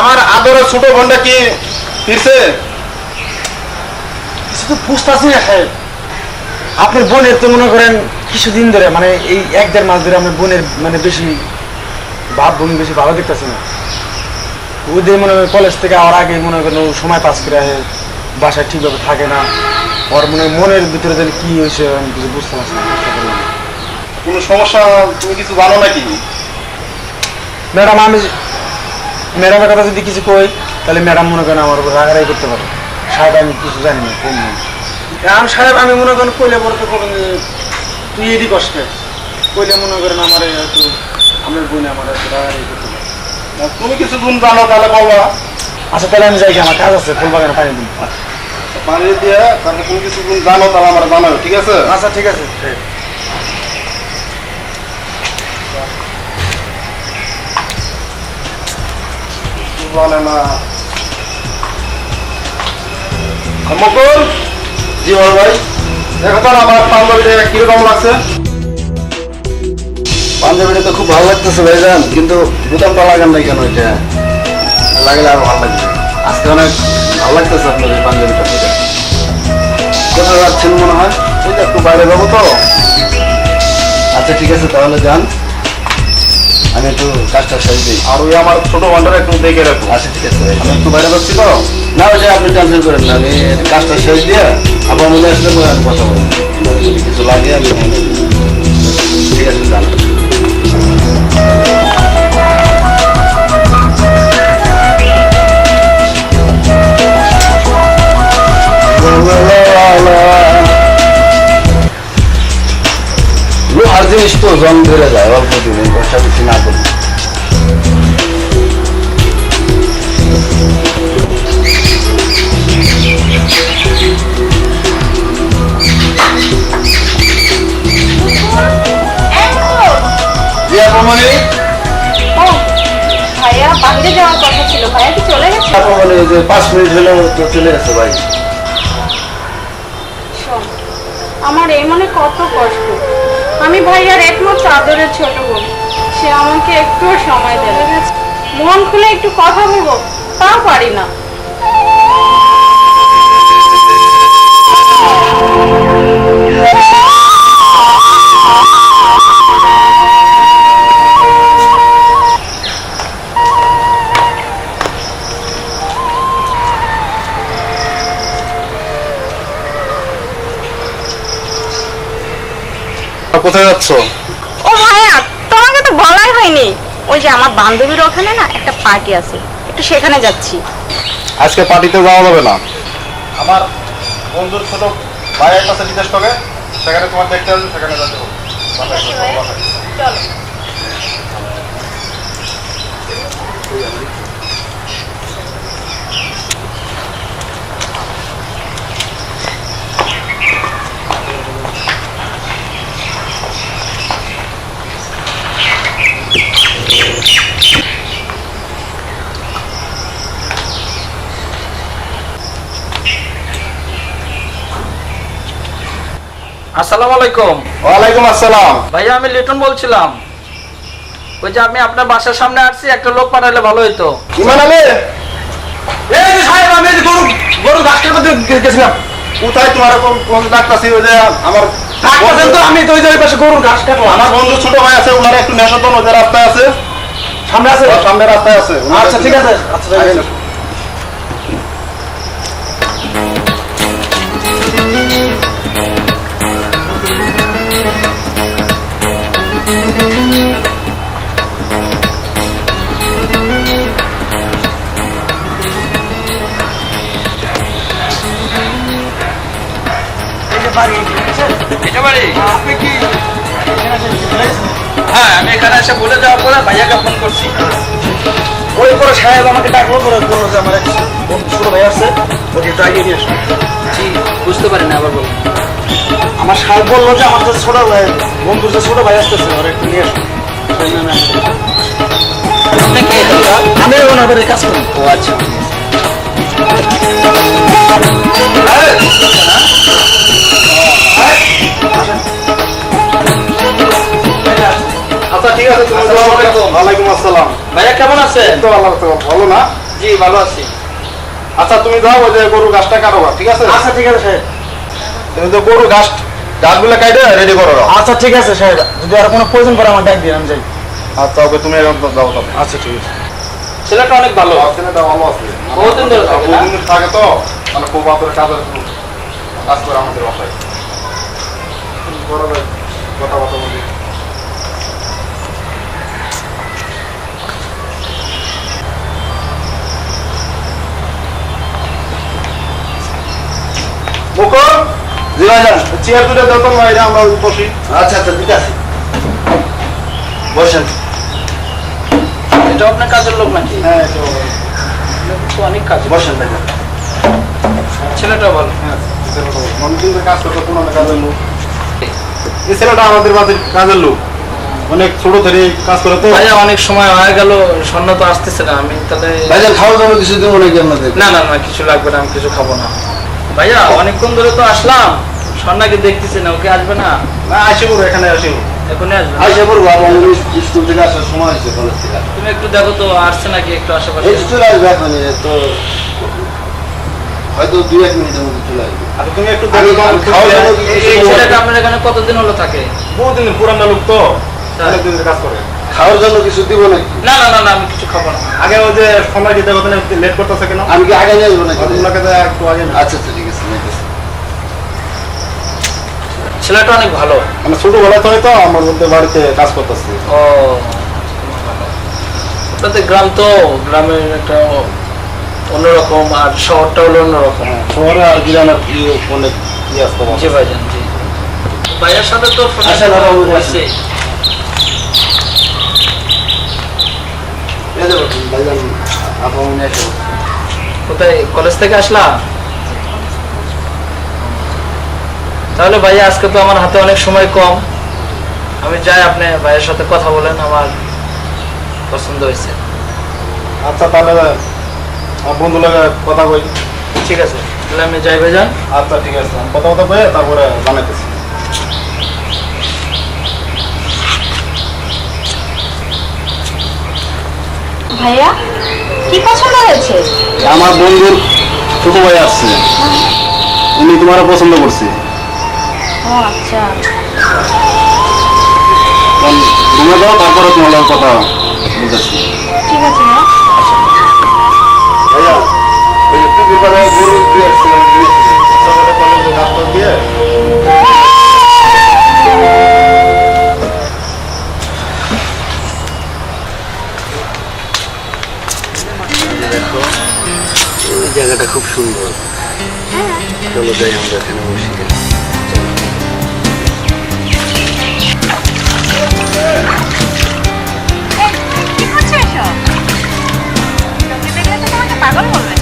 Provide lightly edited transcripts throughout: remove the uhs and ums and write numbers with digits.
আমার আদরের ছোট বোনটা কি ফিরছে? কিছু তো বুঝতেছি না সাহেব। আপনার বোনের তো মনে করেন কিছুদিন ধরে মানে এই 1-1.5 মাস ধরে আমার বোনের মানে বেশি বোন বেশি ভালো দেখতেছি না। ওদের মনে হয় কলেজ থেকে আওয়ার আগে মনে করেন ও সময় পাস করে আসে, বাসায় ঠিকভাবে থাকে না। ওর মনে মনের ভিতরে যেন কি হয়েছে আমি কিছু বুঝতে পারছি না। কোনো সমস্যা তুমি কিছু জানো নাকি? ম্যাডাম আমি ম্যাডামের কথা যদি কিছু কই তাহলে ম্যাডাম মনে করেন আমার উপর রাগারাগি করতে পারে। সাহেব আমি কিছু জানি না কোন এখন সাহেব আমি মনে করেন কইলে বলতে করবেন যে তুই এডি কষ্টে কইলে মনে করেন আমার একটু আমার বোনে আমার একটু রাগারাগি করতে পারে। তুমি কিছু গুণ জানো তাহলে বলো। আচ্ছা তাহলে আমি যাই, আমার কাজ আছে, ফুল বাগানে পানি দিন। পানি দিয়ে তারপর তুমি কিছু গুণ জানো তাহলে আমার জানাও, ঠিক আছে? আচ্ছা ঠিক আছে। বলে না মকল। জি বল ভাই। দেখো তো আমার পাঞ্জাবিটা কিরকম লাগছে? পাঞ্জাবিটা তো খুব ভালো লাগতেছে ভাইজান, কিন্তু বোতামটা লাগান নাই কেন? এটা লাগালে আরো ভালো লাগবে। আজকে অনেক ভালো লাগতেছে আপনার এই পাঞ্জাবিটা পরে। কোথায় যাচ্ছেন মনে হয়? এই একটু বাইরে যাবো তো। আচ্ছা ঠিক আছে তাহলে যান, আমি একটু কাজটা শেষ দিই। আর ওই আমার ছোট ভান্ডার একটু দেখে রাখো। আচ্ছা ঠিক আছে, আমি একটু বাইরে যাচ্ছি তো। না ওই যে আপনি টেনশন করেন না, আমি কাজটা শেষ দিয়ে আবার মনে আসলে আমি কথা বলবো। যদি কিছু লাগে আমি ঠিক আছে যান। লোহার জিনিস তো জং ধরে যায় অল্প দিনে, বর্ষা বেশি না করি। ভাইয়া বাইরে যাওয়ার কথা ছিল, ভাইয়া কি চলে গেছে? 5 মিনিট হলেও তো চলে গেছে ভাই। শোন, আমার এই মনে কত কষ্ট। আমি ভাইয়ার একমাত্র আদরের ছোট বোন, সে আমাকে একটুও সময় দেবে না। মন খুলে একটু কথা বলবো তাও পারি না। কোথায় যাচ্ছ? ও ভাইয়া, তোমাকে তো বলাই হয়নি। ওই যে আমার বান্ধবীর ওখানে না একটা পার্টি আছে, একটু সেখানে যাচ্ছি। আজকে পার্টিতে যাওয়া যাবে না। আমার বন্ধুর ছোট ভাইয়ের কাছে জিজ্ঞেস করে সেখানে তোমার দেখতে আসবে, সেখানে যেতে হবে। চলো। আসসালামু আলাইকুম। ওয়ালাইকুম আসসালাম। ভাইয়া আমি লিটন বলছিলাম। ওই যে আমি আপনার বাসার সামনে আসছি, একটা লোক পাঠালে ভালো হইতো। ইমান আলী, এই যে সাহেব আমি এই যে গরু ঘাস কাটতে গেছিলাম। কোথায় তোমার কোন ডাক্তার? ওই যে আমার ডাক্তার তো আমি তো ওই যে ওই পাশে গরুর ঘাস কাটবো। আমার বন্ধু ছোট ভাই আছে, ওনারা একটু নেশাতন, ওদের রাস্তায় আছে, সামনে আছে। সামনে রাস্তায় আছে। আচ্ছা ঠিক আছে। আচ্ছা হ্যাঁ, আমি এখানে এসে বলে যাওয়ার পরে ভাইয়াকে ফোন করছি। ওই পরে সাহেব আমাকে ডাকলো, বললো যে আমার এক ছোট ভাই আছে, ওকে একটু আগে নিয়ে আসো। জি, বুঝতে পারি না, আবার বলুন। আমার সাহেব বললো যে আমার যে ছোট ভাই বন্ধুর যে ছোট ভাই আসতেছে ওরা একটু নিয়ে আসো। আমি ওনার বাড়ির কাজ করি। ও আচ্ছা। আচ্ছা ঠিক আছে। ওয়ালাইকুম আসসালাম। ভাইয়া কেমন আছেন? তো আল্লাহ ভালো না? জি ভালো আছি। আচ্ছা তুমি যাও ওই যে গরু গাছটা কাটো গা, ঠিক আছে? আচ্ছা ঠিক আছে সাহেব। তুমি তো গরু গাছগুলো কাটে রেডি করো গা। আচ্ছা ঠিক আছে সাহেব, যদি আর কোনো প্রয়োজন পড়ে আমার ডাক দিন, আমি যাই। আচ্ছা ওকে তুমি এখন যাও তবে। আচ্ছা ঠিক আছে। ছেলেটা অনেক ভালো। ছেলেটা ভালো আছে, বহুদিন ধরে থাকে না? বহুদিন ধরে থাকে তো, মানে খুব আদরে কাজ করে আমাদের বাসায়। বড় ভাই কথা বলি। মুকুল, জি ভাইজান। চেয়ার দুটো দাও তো ভাই, আমরা বসি। আচ্ছা আচ্ছা ঠিক আছে, বসেন। এটা আপনার কাজের লোক নাকি? হ্যাঁ তো অনেক কাজ। বসেন ভাইজান। ছেলেটাও ভালো। অনেকদিন ধরে কাজ করতো, পুরোনো কাজের লোক। এই ছেলেটা আমাদের বাড়ির কাজের লোক, অনেক ছোট ধরে কাজ করে তো। ভাইয়া অনেক সময় হয়ে গেল, স্বর্ণ তো আসতেছে না, আমি তাহলে ভাইজান খাওয়ার জন্য কিছু দেবো নাকি আপনাদের? না না না কিছু লাগবে না, আমি কিছু খাবো না। ভাইয়া অনেকক্ষণ ধরে তো আসলাম, স্বর্ণাকে দেখতেছি না, ওকে আসবে না? না আসি বড়, এখানে আসি। এখনই আসবে? আইসা পড়বো, আমার স্কুল থেকে আসার সময় হয়েছে, কলেজ থেকে। তুমি একটু দেখো তো আসছে নাকি একটু আশেপাশে। এই তো চলে আসবে এখন, তো হয়তো 2-1 মিনিটের মধ্যে চলে আসবে। আর তুমি একটু আমি খাওয়ার জন্য এই ছেলেটা আপনার এখানে কতদিন হলো থাকে? বহুদিন পুরানো লোক তো, অনেকদিন ধরে কাজ করে। খাওয়ার জন্য কিছু দিব নাকি? না না না না আমি কিছু খাবো না। আগে ওই যে সময় দিতে হবে, লেট করতেছে কেন? আমি কি আগে নিয়ে আসবো নাকি? ওনাকে তো একটু আগে না। আচ্ছা আচ্ছা ঠিক আছে, নিতেছি। ছেলেটা অনেক ভালো। মানে ছোটবেলা থেকে তো আমার মধ্যে বাড়িতে কাজ করতেছে। ও আপনাদের গ্রাম তো, গ্রামের একটা অন্যরকম, আর শহরটা হলো অন্যরকম। শহরে আর গ্রামের অনেক আসতে জি ভাইজান জি। ভাইয়ার সাথে তো আচ্ছা, দাদা, আমি হয়েছে। এই যে বসুন, ভাইজান আপনার নিয়ে আসবো। কোথায়, কলেজ থেকে আসলাম? তাহলে ভাইয়া আজকে তো আমার হাতে অনেক সময় কম, আমি যাই, আপনি ভাইয়ের সাথে কথা বলেন, আমার পছন্দ হয়েছে। আচ্ছা তাহলে আমার বন্ধু লাগে কথা কই। ঠিক আছে তাহলে আমি যাই ভাইজান। আচ্ছা ঠিক আছে, আমি কথা কয়ে তারপরে জানাইতেছি। ভাইয়া কি পছন্দ হয়েছে? আমার বন্ধুর ছোট ভাই আসছে, উনি তোমার পছন্দ করছে। ও আচ্ছা, ঘুমে দাও, তারপরে তোমার লগে কথা বলতেছি। ঠিক আছে ভাইয়া। ভাইয়া ওই যে টুপির পরে গরু দিয়ে আসছিলাম, ডাক্তার দিয়ে দেখো ওই জায়গাটা খুব সুন্দর, চলো যাই আমরা এখানে বসি। কি করছো এসব? তোকে দেখলে তো তোমাকে পাগল বলবে।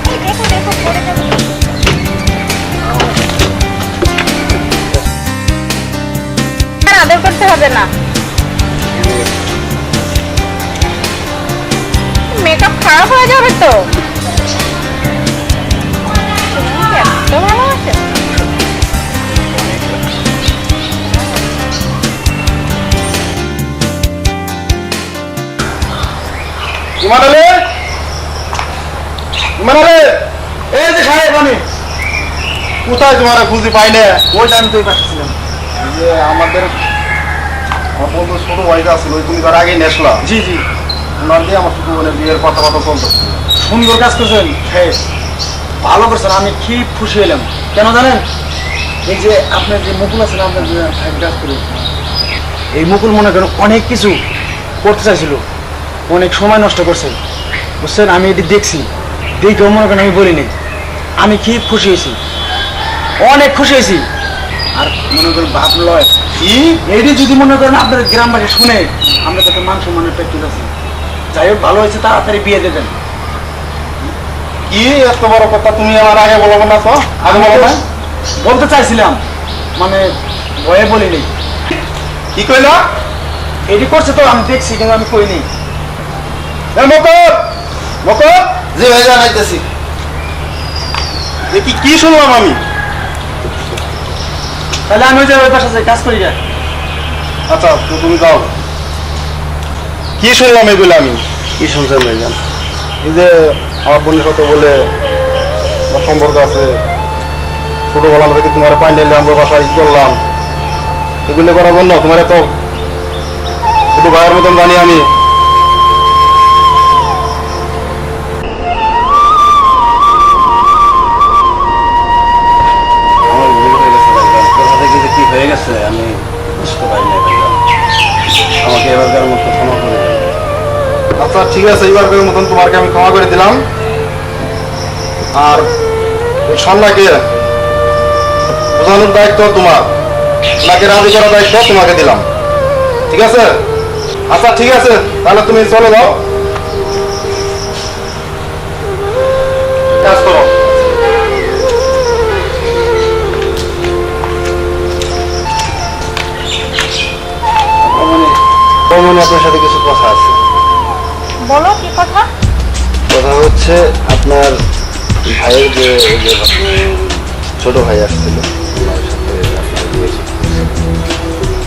ঘরে দেখো দেখো, পড়ে যাবে। আদর করতে হবে না, মেকআপ খারাপ হয়ে যাবে তো। এত ভালোবাসে। ইমান আলী, ইমান আলী, এই যে সাহেব, আমি কোথায় তোমার খুঁজি পাই না? ওইটা আমি তুই পাঠিয়েছিলাম। এই যে আমার বন্ধু ছোট ভাইটা ছিল, তুমি তার আগেই নেসলা। জি জি, ওনার দিয়ে আমার ছোট বোনের বিয়ের কথা চলতেছে। সুন্দর কাজ করছেন। হ্যাঁ ভালো করছেন, আমি কি খুশি হলাম। কেন জানেন, এই যে আপনার যে মুকুল আছেন, আপনার যে ভাই কাজ করে, এই মুকুল মনে করেন অনেক কিছু করতে চাইছিল, অনেক সময় নষ্ট করছে, বুঝছেন? আমি এটি দেখছি, দেখেও মনে করেন আমি বলিনি, আমি কি খুশি হয়েছি, অনেক খুশি হয়েছি। আর মনে করেন ভাবলো কি এইটি যদি মনে করেন আপনার গ্রামবাসী শুনে, আমরা তাকে মান সম্মানের একটা ঠিক আছে। যাই হোক ভালো হয়েছে, তাড়াতাড়ি বিয়ে দেবেন। কি এত বড় কথা তুমি আমার আগে বলবো না তো? আগে বলো না। বলতে চাইছিলাম, মানে ভয়ে বলিনি। কি কইলা? এটি করছে তো আমি দেখছি, কিন্তু আমি কইনি। মকর মকর, জি ভাই জানাইতেছি। এ কি শুনলাম আমি? তাহলে আমি ওই যে ওই পাশে যাই, কাজ করি না। আচ্ছা তো তুমি যাও। কি শুনলাম এগুলো আমি? কি শুনছেন ভাইজান? এই যে আমার বোনের সাথে বলে আমার সম্পর্ক আছে, ছোটবেলা থেকে তোমার পাইলে আমরা বাসায় করলাম, এগুলো করার জন্য তোমার এত ছোট ভাইয়ের মতন জানি আমি। আমার ভুল হয়ে গেছে ভাইজান, কোথা থেকে যে কি হয়ে গেছে আমি বুঝতে পারি না ভাইজান। আমাকে এবারকার মতো ক্ষমা করে দেন। আচ্ছা ঠিক আছে, এইবারের মতন তোমাকে আমি ক্ষমা করে দিলাম। আর সন্ধ্যাকে বোঝানোর দায়িত্ব তোমার, ওনাকে রাজি করার দায়িত্ব তোমাকে দিলাম, ঠিক আছে? আচ্ছা ঠিক আছে, তাহলে তুমি চলে যাও, কাজ করো। মানে আপনার সাথে কিছু কথা আছে। বলো কি কথা? কথা হচ্ছে আপনার ভাইয়ের যে ছোট ভাই আসছিল, ওনার সাথে আপনার বিয়ে ঠিক করছে।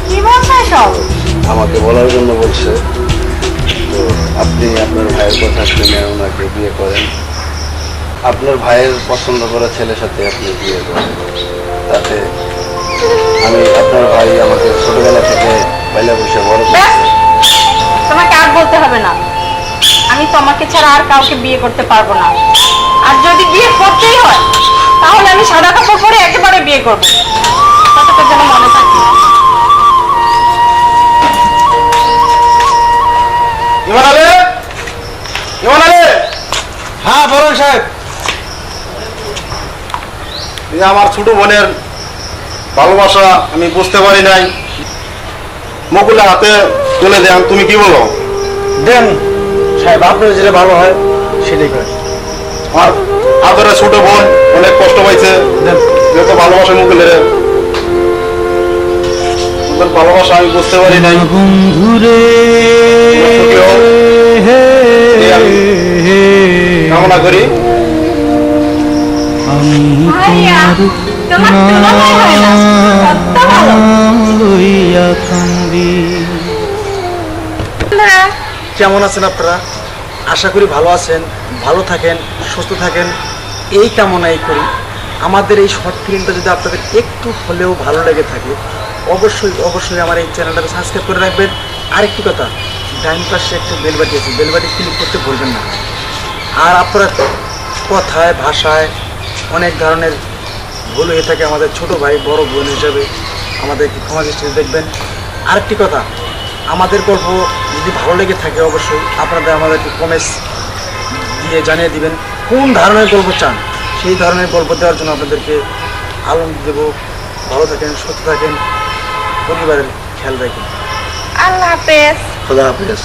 কি বলছো সব? আমাকে বলার জন্য বলছে, তো আপনি আপনার ভাইয়ের কথা শুনে ওনাকে বিয়ে করেন। আপনার ভাইয়ের পছন্দ করা ছেলের সাথে আপনি বিয়ে করেন, তাতে আমি আপনার ভাই আমাকে ছোটবেলা থেকে পয়লা বসে বড় ব্যাস, করেছে। তোমাকে আর বলতে হবে না, আমি তোমাকে ছাড়া আর কাউকে বিয়ে করতে পারবো না। আর যদি বিয়ে করতেই হয় তাহলে আমি সাদা কাপড় পরে একেবারে বিয়ে করবো, কথাটা যেন মনে থাকে। ইমান আলী, ইমান আলী। হ্যাঁ বলুন সাহেব। এই আমার ছোট বোনের ভালোবাসা আমি বুঝতে পারি নাই, মুকুলের হাতে তুলে দেন, তুমি কি বলো? দেন সাহেব, আপনার যেটা ভালো হয় সেটাই করেন। আমার আদরের ছোট বোন অনেক কষ্ট পাইছে, দেন। যেহেতু ভালোবাসা মুকুলের ভালোবাসা আমি বুঝতে পারি নাই। বন্ধুরে সুখী হও, এই আমি কামনা করি। আমি ভাইয়া, তোমার তুলনাই হয় না, কত ভালো। লইয়া কান্দি। বন্ধুরা, কেমন আছেন আপনারা? আশা করি ভালো আছেন, ভালো থাকেন, সুস্থ থাকেন, এই কামনাই করি। আমাদের এই শর্ট ফিল্মটা যদি আপনাদের একটু হলেও ভালো লেগে থাকে, অবশ্যই অবশ্যই আমার এই চ্যানেলটাকে সাবস্ক্রাইব করে রাখবেন। আরেকটি কথা, ডাইন পাশে একটা বেলবাটি আছে, বেলবাটি ক্লিক করতে ভুলবেন না। আর আপনারা কথায় ভাষায় অনেক ধরনের ভুল হয়ে থাকে, আমাদের ছোট ভাই বড় বোন হিসাবে আমাদেরকে ক্ষমা দৃষ্টিতে দেখবেন। আরেকটি কথা, আমাদের গল্প যদি ভালো লেগে থাকে অবশ্যই আপনাদের আমাদেরকে কমেন্টস দিয়ে জানিয়ে দিবেন কোন ধরনের গল্প চান, সেই ধরনের গল্প দেওয়ার জন্য আপনাদেরকে আনন্দ দেব। ভালো থাকেন, সুস্থ থাকেন, পরিবারের খেয়াল রাখেন। আল্লাহ হাফেজ। খোদা হাফেজ।